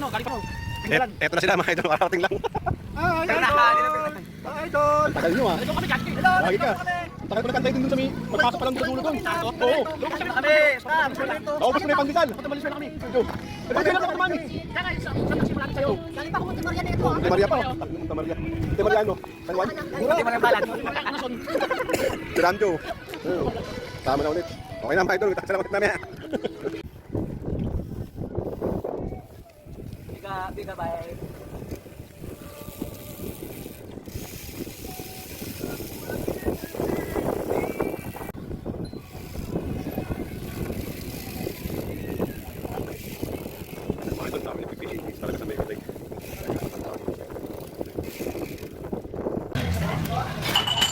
no, galing pa no. Eto na sila mga idol, makarating lang. Idol! Ang tagal nyo ah. Ito kami, Jackie. Hello! Lagi ka. Ang tagal pala kantay din dun sa may pagpasok pa lang sa dulo dun. Oo. Kami! Stop! Naubos mo na yung pandesal. Tumalis na kami. Pwede na naman mami. Kaya nga, sa taxi malapit sa'yo. Galing pa ako Monte Maria dito. Ate Maria pa. Ate Maria. Ate Maria ano? San Juan? Hindi mo lang balat. Anason. Si Ramjo. Tama na ulit. Okay na mga idol. Kita ulit namin. Biga, bye.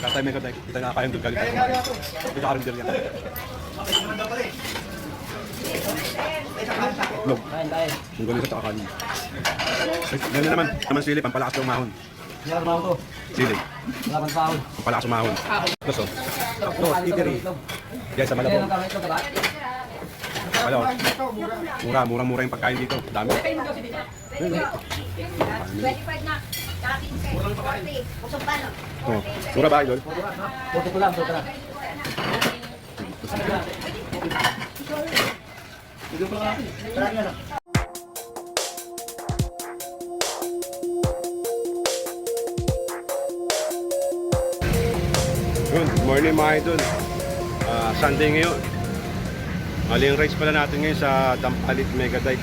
Katay may katay. Kita nga kayong galing. Kita ka rin dyan. Log. Ang galing sa takakanin. Ganyan naman sili, pampalakas ng mahon. Yan ba to? Sili, Laban sahod. pampalakas ng mahon. Gusto? No, titiri. Yan sa Malabon. Mura yung pagkain dito. Dami. 25 na. Dating sa 40. Kusog pa no? Oh, mura ba idol? Puto ko lang, puto na. Good morning mga idol. Sunday ngayon. Maling race pala natin ngayon sa Dampalit Megadike.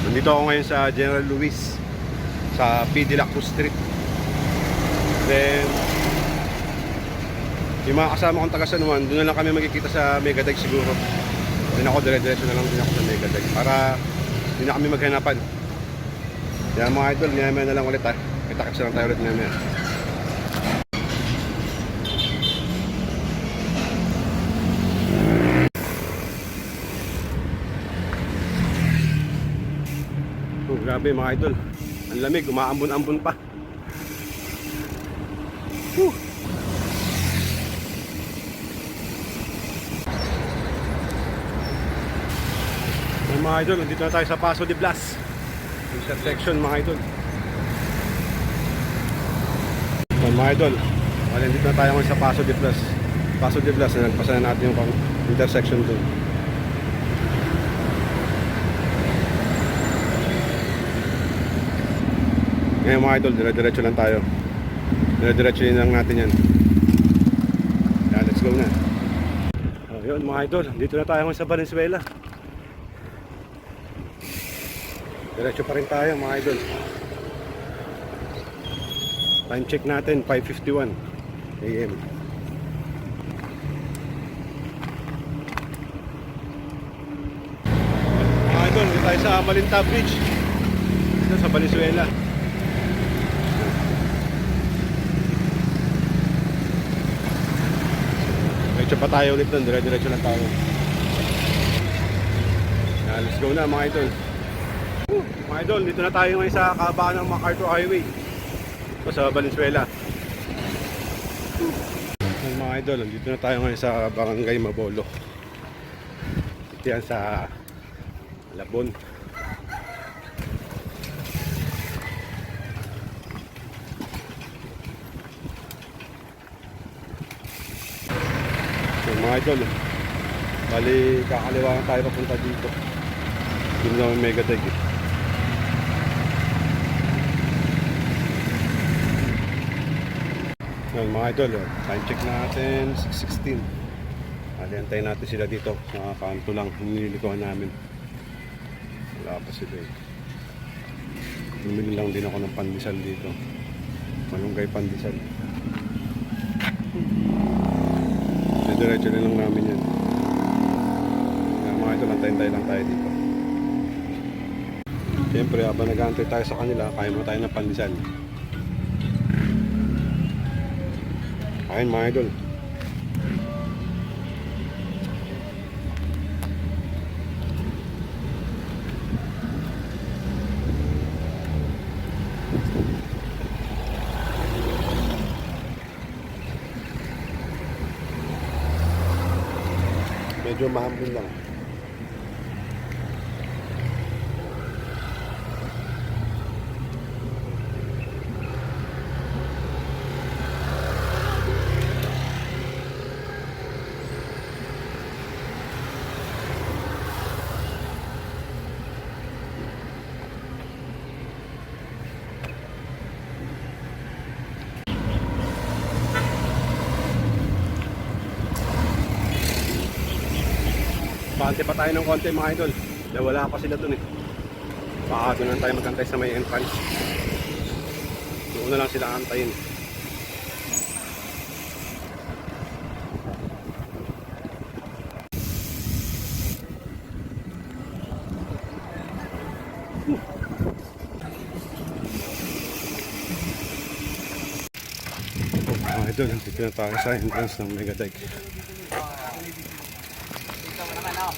Nandito ako ngayon sa General Luis sa P. De La Cruz Street. Then yung mga kasama kong taga San Juan, doon na lang kami magkikita sa Megadike siguro. Then ako dire-diretso na lang din ako sa Megadike para hindi na kami maghanapan. Yan mga idol, maya-maya na lang ulit ha. Kita-kits na lang tayo ulit maya-maya. Oh, grabe mga idol. Ang lamig, umaambon-ambon pa. Mga idol, nandito na tayo sa Paso de Blas intersection mga idol. Mga idol, nandito na tayo ngayon sa Paso de Blas. Paso de Blas, nagpasa na natin yung intersection doon. Ngayon mga idol, dire-diretso lang tayo. Dire-diretso lang natin yan. Yan, let's go na. Yun mga idol, dito na tayo ngayon sa Valenzuela. Diretso pa rin tayo mga idol. Time check natin 5:51 AM. Mga idol, dito tayo sa Malinta Bridge dito sa Valenzuela. Diretso pa tayo ulit doon, diretso lang tayo. Let's go na mga idol. Mga idol, dito na tayo ngayon sa kahabaan ng MacArthur Highway o sa Valenzuela. Mga idol, dito na tayo ngayon sa Barangay Mabolo. Ito yan sa Malabon. Mga idol, bali kakaliwa na tayo papunta dito. Yun lang ang Megadike eh. Yan mga idol, time check natin 6:16. Antayin natin sila dito. Mga kanto lang, nililikuhan namin. Wala pa sila eh. Bumili lang din ako ng pandesal dito. Malunggay pandesal. Diretso na lang namin yan. Yan mga idol, antayin lang tayo dito. Siyempre, habang nag-aantay tayo sa kanila, kaya mo tayo ng pandesal. Ayun mga idol. Medyo mahambol lang. Ante pa tayo ng konti mga idol. Dahil wala pa sila dun eh. Baka doon lang tayo magantay sa may entrance. Doon na lang sila antayin. Mga idol, dito na tayo sa entrance ng Mega Dike. Dito mo naman, oh.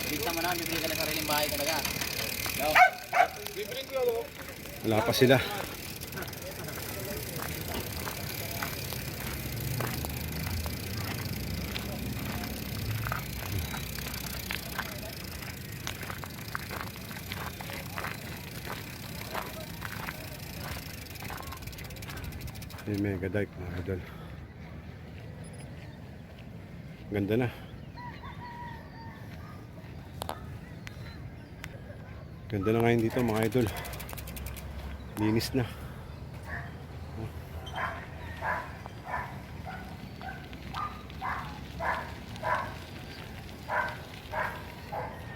Dito mo naman, bibili ka ng sariling bahay talaga. No? Wala pa sila. Yung Mega Dike mga idol. Ganda na. Ganda na ngayon dito mga idol. Linis na.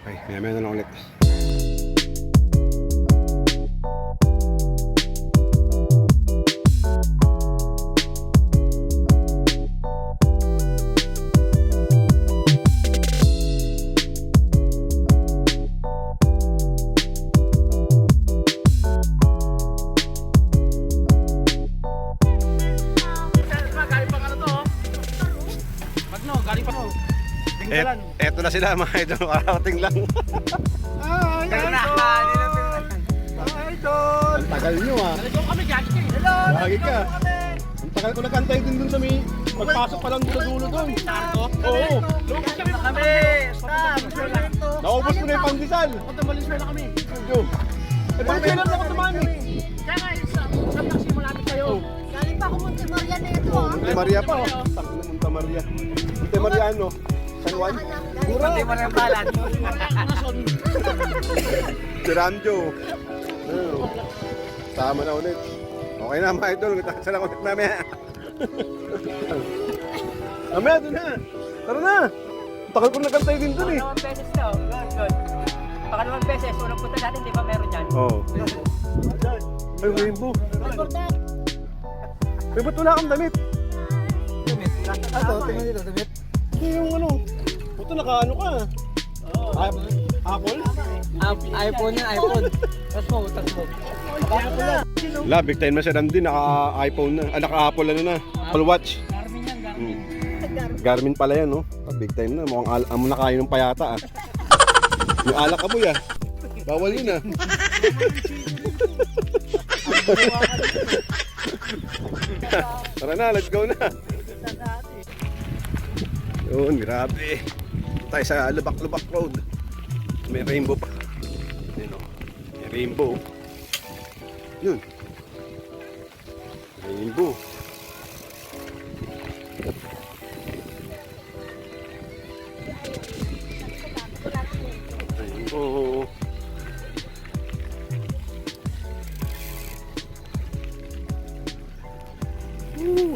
Okay, maya na lang ulit. Eto na sila mga idol, makarating lang. Ang tagal nyo ah. Lagi ka. Ang tagal ko nagkantay din dun sa may magpasok pa lang dulo doon. Oo. Naubos mo na yung pandesal. Valenzuela kami. Eh bakit kailan ako tumami? Kaya nga, sabi kasi malapit kayo. Galing pa ako Monte Maria na ito ah. Monte Maria pa oh. Sakto na Monte Maria. Monte Maria ano? San Juan? Hindi mo rin balan. Si Ramjo. Sama na ulit. Okay na mga idol, kita lang ulit mamaya. Mamaya doon na. Tara na. Takal ko nagkantay din doon eh. Pangalawang beses to. Good. Pangalawang beses. Unang punta natin, di ba meron dyan? Oo. Ay, rainbow. Ay, ba't wala kang damit? Ito, tingnan dito, damit. Hindi yung ano. Ito naka-ano ka. Apple? iPhone yan, iPhone. Tapos mo, tapos mo. La, big time na siya din, naka-iPhone na. Naka-Apple ano na. Apple Watch. Garmin yan, Garmin. Garmin pala yan, no? Big time na. Mukhang amo na kayo ng payata, ah. Yung alak amoy, ah. Bawal yun, ah. Tara na, let's go na. Yun, grabe. Tayo sa Lubak-Lubak Road. May rainbow pa. Yun, oh. May rainbow. Yun. Rainbow. Rainbow. Woo.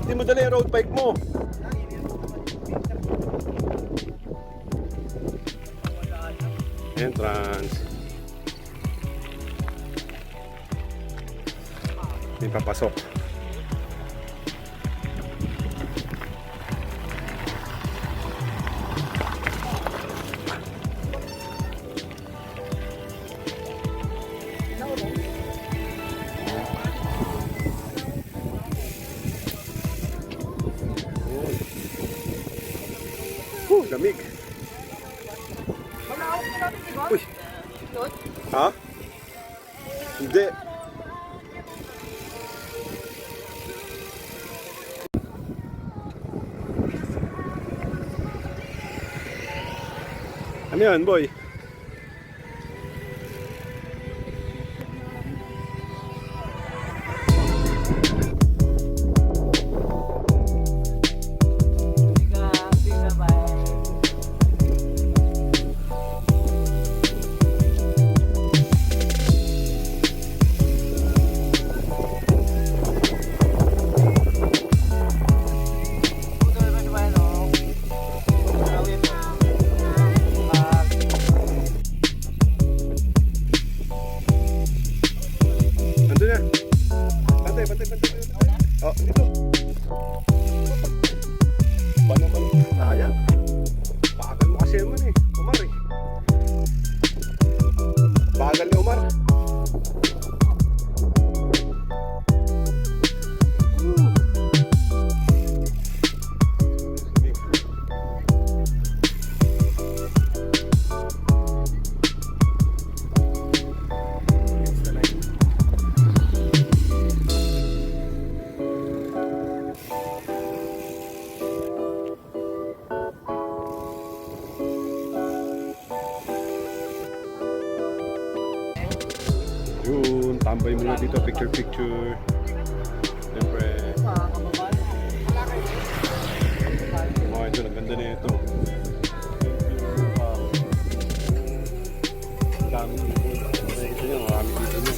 Hindi mo dala yung road bike mo. Entrance. Hindi papasok. Lamig. Uy. Ha? Hindi. Ano yan, boy? si Eman eh. Umar eh. Bagal ni Umar. Yun, tambay muna dito, picture. Siyempre, mga ito, ang ganda na ito. Dami dito. Nakikita nyo, marami dito nyo.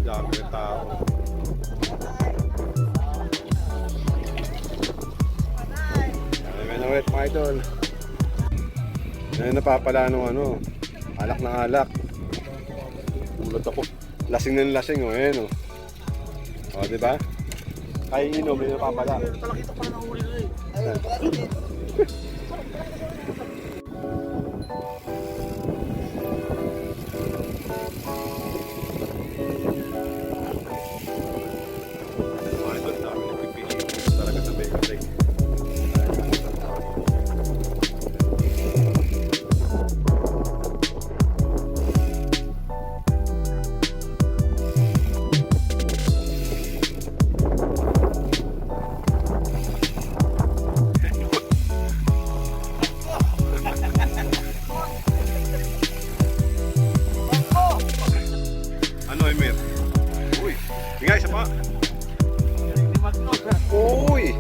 Dami ng tao. Ulit mga idol. Ngayon napapala nung ano, alak na alak. Ulot ako. Lasing ng lasing oh, ayan oh. O, diba? Kaya inom, may napapala. Talakita pa na huli rin. Mga idol, dami nagpipili talaga sa Becatec. Ano, Emir? Uy, tingay, isa pa. Uy!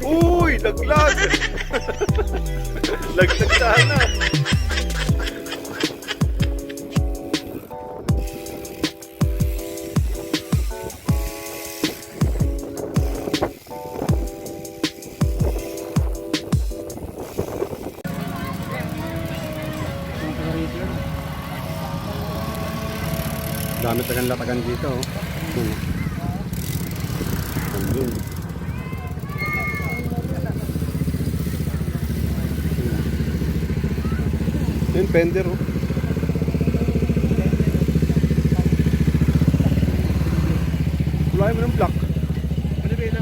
Uy! Laglag! Laglag sana! Dami tagang latagan dito. Oh. Andun. Yun, fender oh. Wala mo ng block. Ano ba yun?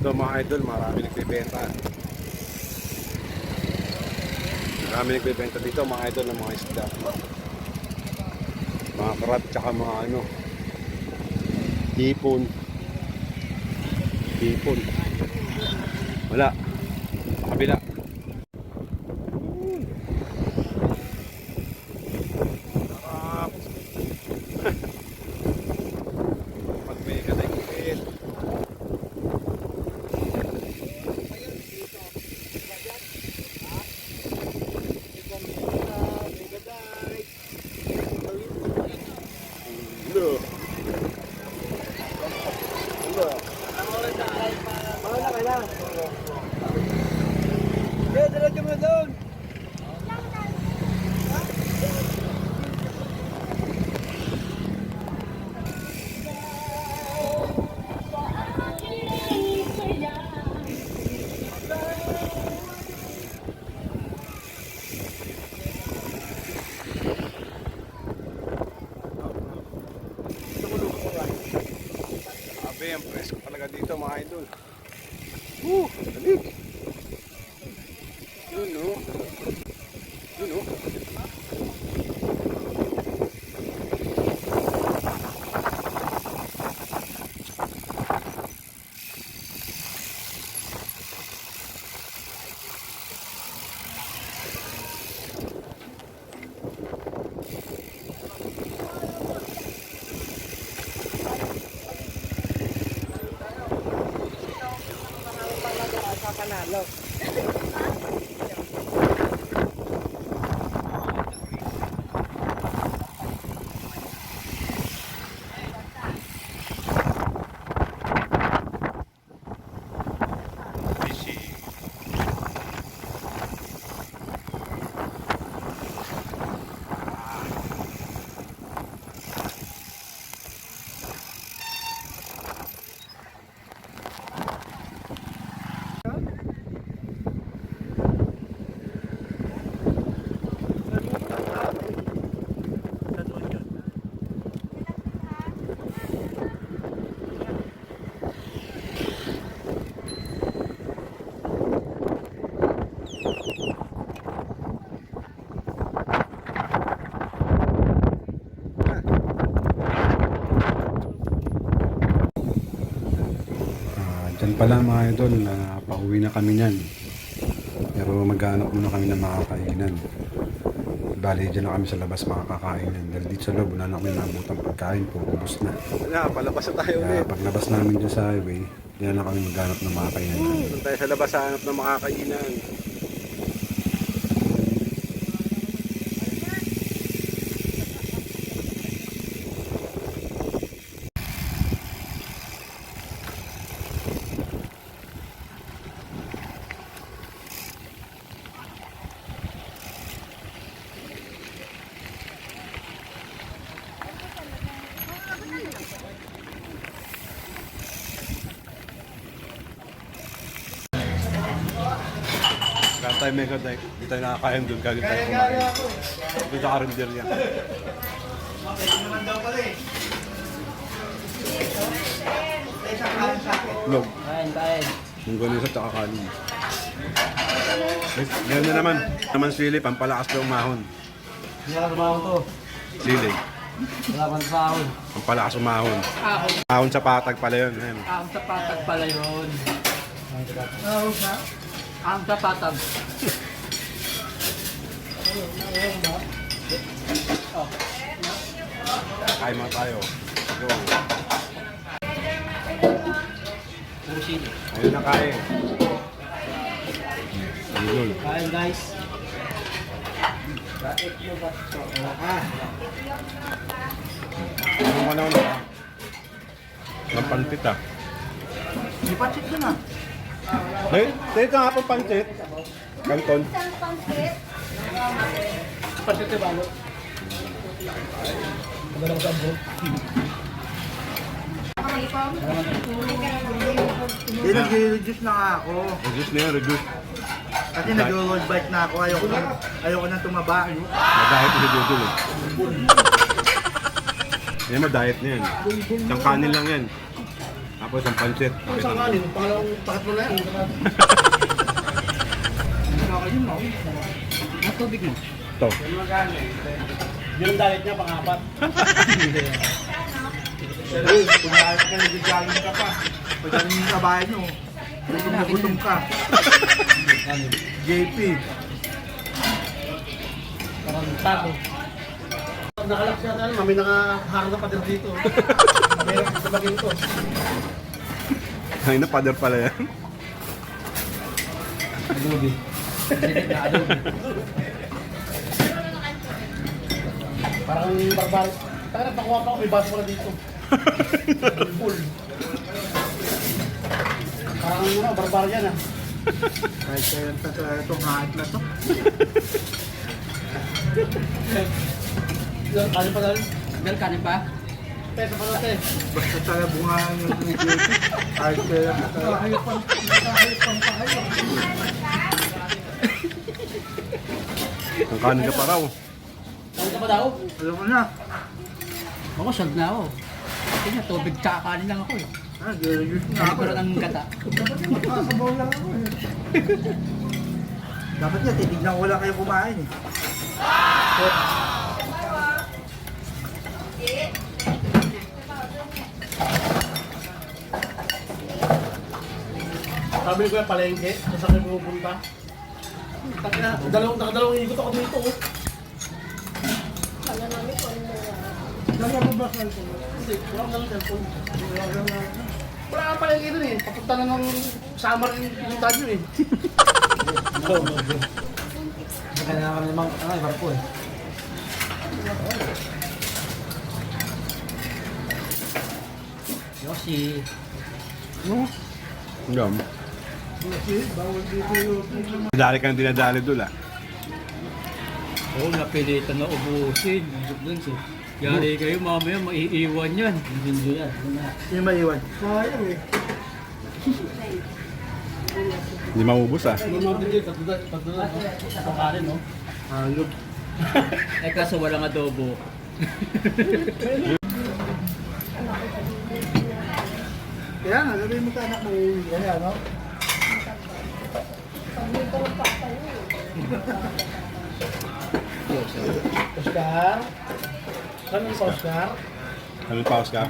Ito mga idol, marami nagbibenta. Marami nagbibenta dito mga idol ng mga isda. Mga karat tsaka mga ano. Hipon. Hipon. Wala. Kabila. Sarap. Pag may katay-kupit. Grabe, ang presko talaga dito mga idol. Dalig. Yun no. Yun no. Yan pala mga idol, pauwi na kami niyan. Pero maghanap muna kami ng makakainan. Bali, dyan na kami sa labas makakainan. Dahil dito sa loob, wala na kami nabutang pagkain po, ubos na. Wala, palabas na tayo Kaya ulit. paglabas namin dyan sa highway, dyan na kami maghanap ng makakainan. Doon tayo sa labas, hanap ng makakainan. Kaya tayo mega dive, hindi tayo nakakain doon, kaya tayo kumain. Doon sa karinderya. Log. Kain, kain. Munggolis at saka kanin. Meron na naman sili, pampalakas na umahon. Hindi ka lumawan to. Sili, Wala pang sahod. pampalakas umahon. Ahon. Ahon sa patag pala yun. Ayan. Ahon sa patag pala yun. Ahon sa patag. Kain mga tayo. Go. Puro sili. Ayun na kain. Idol. Kain guys. Ano mo na ah? Ang pantit ah. May patsit yun ah. Dahil ka nga pang pantit. Kanton. Isang pangkit. Patsit yung balot. Magalang sa abro. Eh, nag-reduce na nga ako. Reduce na yan, reduce. Kasi nag-road bike na ako. Ayoko na tumaba. Madayet na si Dudul eh. Yan, madayet na yan. Isang kanin lang yan. Tapos isang pancit. Isang kanin, pangalawang pangatlo na yan. Ang tubig mo. Ito. Yun ang diet niya, pang-apat. Pero kung lahat ka nag-jogging ka pa, pagdating sa bahay nyo, gutom na gutom ka. JP. Parang taco. Nakalak siya na, may nakaharang na pader dito. Meron sa bagay ito. Ay na, pader pala yan. Adobe. Sinig na adobe. Parang barbar. Taka nakuha pa ako, may baso pala dito. Full. Parang barbar yan ah. Kahit kaya itong hahit na to. Kanin pa dahil. Mel, kanin pa? Pesa pa natin. Basta talaga bungaan yung JP. Kahit kaya Hayop pang tayo. Ang kanin ka pa raw. Kanin ka pa daw? alam mo na. Ako, siyag na ako. Kasi nga, tubig tsaka kanin lang ako eh. Nag-reduce na Hindi ako. ko rin ang gata. Dapat nga, titignan ko lang kayo kumain eh. Sabi ko yung palengke, sa akin pupunta. Nakadalawang ikot ako dito. Oh. Dalawa ba sa cellphone? Hindi, wala akong cellphone. Wala kang palengke dun eh. Papunta na ng summer yung pinuntahan nyo eh. Kaya kami naman, barko eh. Yoshi. Ngam. Dinadali ka ng dinadali doon ah. Oo, napilitan na ubusin. Doon siya. Yari kayo, mamaya maiiwan yan. Hindi yan. Sino maiwan? Sayang eh. Hindi maubos ah. Ano mga bigay? Tatlo na. Ang kanin no? Halog. Eh kaso walang adobo. Kaya nga, sabihin mo sa anak mo, yan ano? Oscar? Saan yung Oscar? Ano pause ka?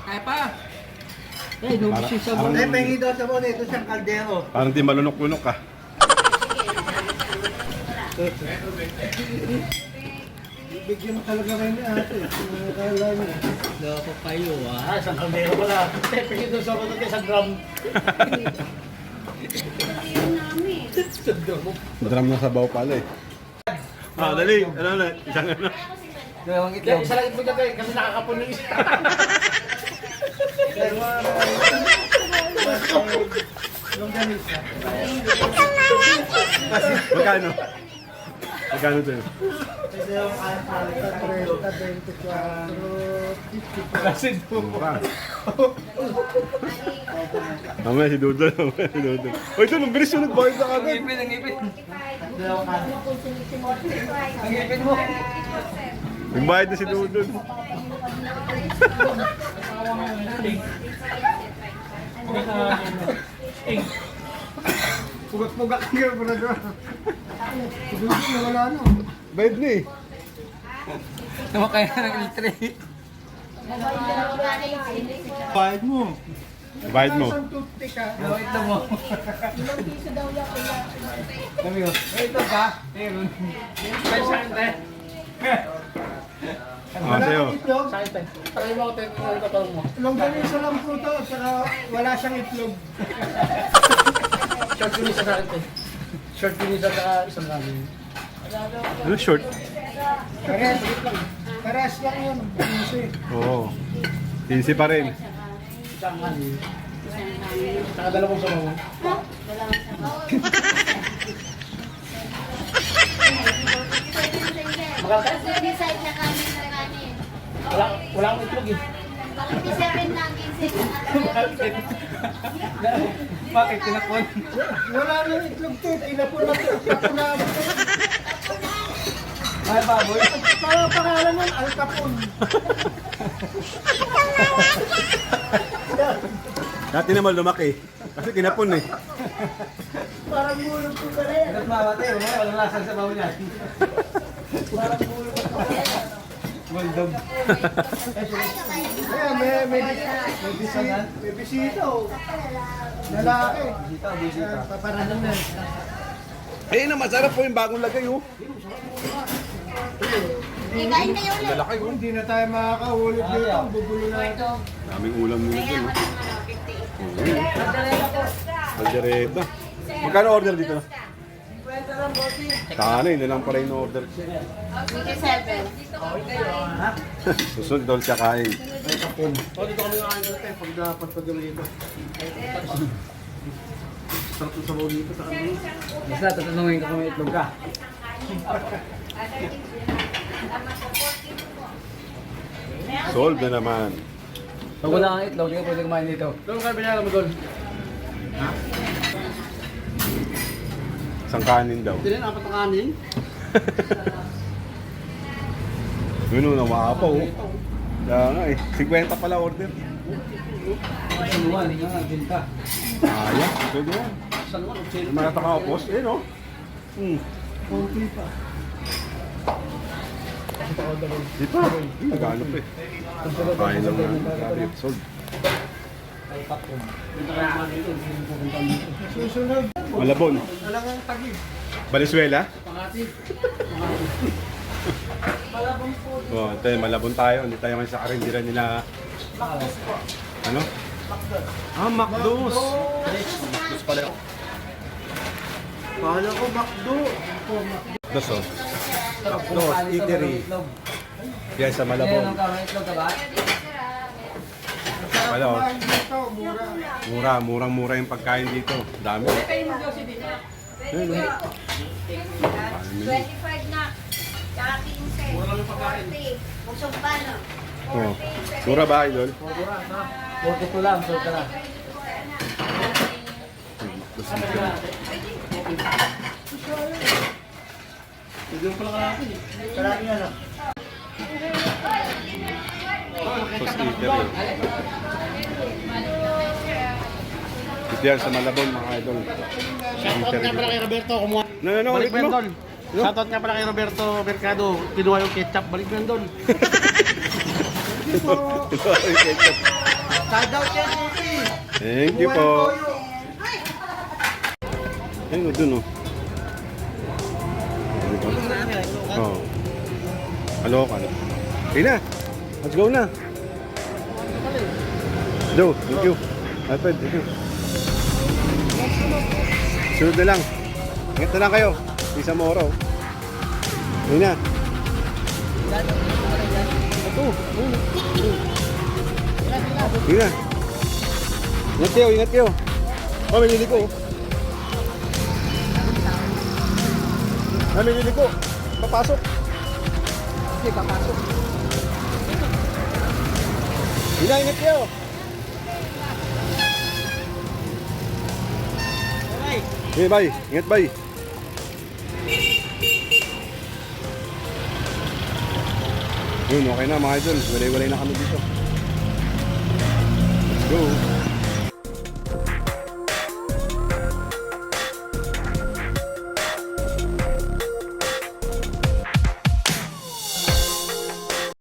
Kaya pa. Eh, nubos yung sabon. Eh, pengi daw sa mo ito siyang kaldero. Parang di malunok-lunok ka. Bigyan mo talaga kayo ni ate. Nakakala niya. Loko kayo ah. Isang kaldero pala. Pengi doon sa mga isang gram. Drum na sabaw pala eh. Ah, dali. Ano na? Isang ano? Dalawang Kaya isa lang ito dyan kayo kasi nakakapon ng isa. Kaya mga yung ganisa. Magkano? Magkano ito? Kasi yung 30, 24, 50. Kasi Mura. Mamaya si Dudol. Mamaya si Dudol. Uy, ito, ang bilis yung nagbayad na agad. Ang ngipin. Ang ngipin mo. Nagbayad na si Dudol. Pugat-pugat nga po na doon. Pugat na wala no. Bayad na eh. Namakaya ng litre. Bayad mo. Bayad mo. Isang toothpick ka. Wait lang mo. Kami ko. Ito ba? Meron. Ay, sa akin tayo. Ah, sa'yo. Itlog. Sa akin tayo. Try mo ako tayo kung ano katawag mo. Longganisa lang po ito. Saka wala siyang itlog. Short pinisa sa akin tayo. Short pinisa saka isang kami. Ano short? Kares, wait lang. Kares lang yun. Pinisi. Oo. 15 pa rin. Isang kami. Saka dalawang sabaw. Decide na kami sa kanin. Wala akong itlog eh. Bakit di 7 lang, 15 Bakit tinakon? Wala nang itlog to. Inapon na ito. Tapon na ako. Ay, baboy. Parang pangalan nun, Al Capone. Dati naman lumaki. Kasi kinapon eh. Parang mulog ko ka rin. Ba't mamatay? Walang lasang sa bawo niyan. Parang mulog ko ka rin. Bulldog. Kaya may bisita oh. Lalaki. Paparanan na. Eh na, masarap po yung bagong lagay oh. Kain kayo ulit. Lalaki oh. Hindi na tayo makakahulog dito. Ang bubulo na ito. Daming ulam nila dun oh. Kaldereta. Magkano order dito? Tanay na lang pala yung order. 57. Susunod doon siya kain. O dito kami kakain dito pag dapat pag gawin dito. Sarap yung sabaw dito sa kanila. Basta, tatanungin ko kung may itlog ka. Solve na naman. Pag wala kang itlog, di ka pwede kumain dito. Doon kayo binala mo doon. Isang kanin daw. Hindi rin, apat ang kanin. Yun o, nawaka oh. Kaya nga eh. 50 pala order. Saluhan, hindi nga binta. Ayan, pwede yan. Saan mo? Yung mga takapos, eh no? Konti pa. Di pa. Nagano pa eh. Kain lang na. Grabe, solve. Susunod. Malabon. Talagang tagig. Valenzuela? Pangati. Oh, ito malabon tayo. Hindi tayo ngayon sa karindiran nila. Ano? Ah, McDo's. McDo's pala. Kala ko McDo. McDo's oh. McDo's, eatery. Yan sa Malabon. Meron ka may itlog ka ba? Wala oh. Kumain dito, mura. Murang-mura yung pagkain dito. Dami. Ayun, Ayun, oh. 25 na. Tsaka 15. 40. Busog pa, no? Oh. Mura ba, Idol? 42 lang, so ka na. Hindi pala kalaki. Kalaki nga lang. Tos eatery. Ito yan sa Malabon, mga idol. Shoutout nga pala kay Roberto. Kumuha. No, Balik ulit mo yan mo. doon. Shoutout nga pala kay Roberto Mercado. Kinuha yung ketchup. Balik mo yan doon. Ito, Shoutout kay Suki. Thank you po. Ayun o, dun o. Oh. Kalokan. Okay na. Let's go na. Joe, thank you. Alfred, thank you. Sunod na lang. Ingat na lang kayo. Isa mo oraw. Ayun na. Ito. Ayun na. Ingat kayo, ingat kayo. Oh, may liliko. May liliko. Papasok. Okay, papasok. Ingat kayo. Okay, bye. Ingat, bye. Yun, okay na mga idol. Walay-walay na kami dito. Let's go.